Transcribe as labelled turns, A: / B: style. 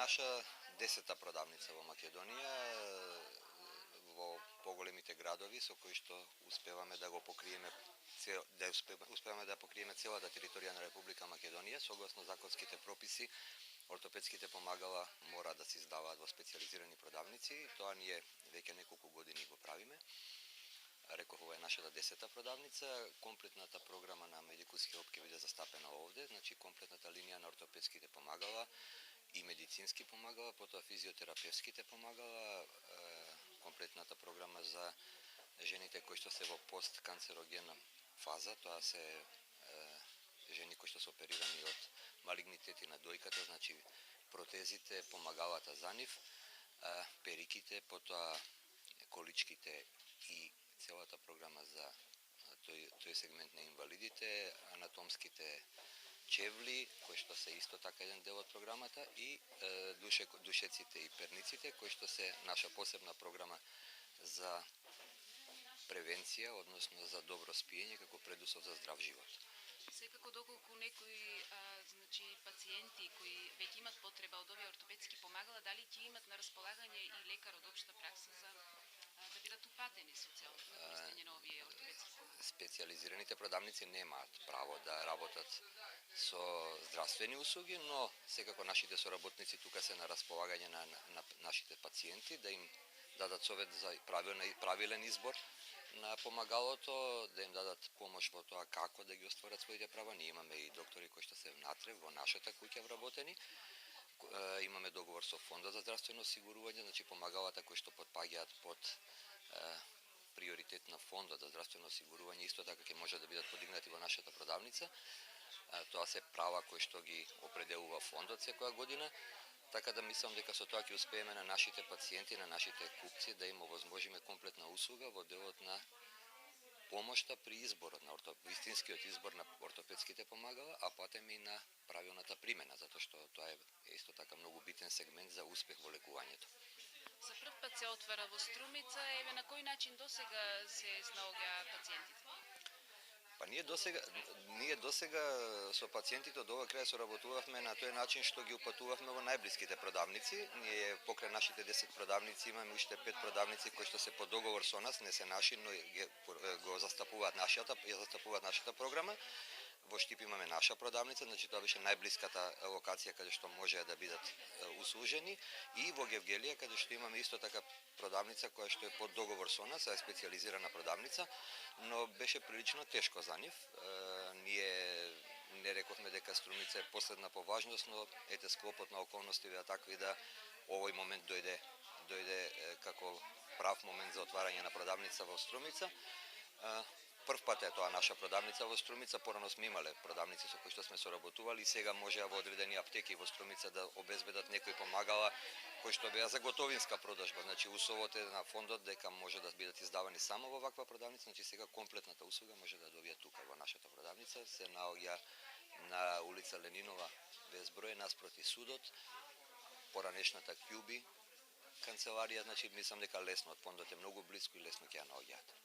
A: наша 10-та продавница во Македонија, во поголемите градови со кои што успеваме да го покриеме успеваме да покриеме целата територија на Република Македонија. Согласно законските прописи, ортопедските помагала мора да се издаваат во специјализирани продавници и тоа ние веќе неколку години го правиме. Реков, ова е нашата 10-та продавница. Комплетната програма на Medical Help ќе биде застапена овде, значи комплетната линија на ортопедските помагала и медицински помагала, потоа физиотерапевските помагала, комплетната програма за жените кои што се во постканцерогенна фаза, тоа се жени кои што се оперирани од малигнитети на дојката, значи протезите, помагалата за нив, периките, потоа количките и целата програма за тој сегмент на инвалидите, анатомските чевли, кои што се исто така еден дел од програмата, и душеците и перниците, кои што се наша посебна програма за превенција, односно за добро спиење како предуслов за здрав живот.
B: Секако доколку некои пациенти кои веќе имат потреба од овие ортопедски помагала, дали ќе имат на располагање и лекар од општа пракса за да бидат упатени социјално на користење на овие ортопедски помагала?
A: Специјализираните продавници немаат право да работат со здравствени услуги, но секако нашите соработници тука се на располагање на нашите пациенти, да им дадат совет за правилен избор на помагалото, да им дадат помош во тоа како да ги остварат своите права. Ние имаме и доктори кои што се внатре во нашата куќа вработени. Имаме договор со Фондот за здравствено осигурување, значи помагалата кои што потпаѓаат под приоритет на Фондот за здравствено осигурување исто така ќе може да бидат подигнати во нашата продавница. Тоа се права кои што ги определува Фондот секоја година. Така да мислам дека со тоа ќе успееме на нашите пациенти, на нашите купци да им овозможиме комплетна услуга во делот на помошта при изборот на вистинскиот избор на ортопедските помагала, а потем и на правилната примена, затоа што тоа е исто така многу битен сегмент за успех во лекувањето.
B: За прв пат се отвара во Струмица, еве на кој начин досега се снаоѓаат пациентите?
A: Па ние досега со пациентите од овој крај соработувавме на тој начин што ги упатувавме во најблиските продавници. Ние покрај нашите 10 продавници имаме уште 5 продавници кои што се по договор со нас, не се наши, но го застапуваат нашата програма. Во Штип имаме наша продавница, значи тоа беше најблиската локација каде што може да бидат услужени, и во Гевгелија каде што имаме исто така продавница која што е под договор со нас, е специјализирана продавница, но беше прилично тешко за нив. Ние не рековме дека Струмица е последна по важност, но ете склопот на околности беа такви да овој момент дојде како прав момент за отварање на продавница во Струмица. Прв пат е тоа наша продавница во Струмица, порано сме имале продавници со кои што сме соработували и сега можеа во одредени аптеки во Струмица да обезбедат некои помагала кои што беа за готовинска продажба. Значи условот е на Фондот дека може да бидат издавани само во ваква продавница, значи сега комплетната услуга може да добија тука во нашата продавница. Се наоѓа на улица Ленинова безброј наспроти судот, поранешната Ќуби канцеларија, значи мислам дека лесно од Фондот е многу блиску и лесно ќе ја наоѓаат.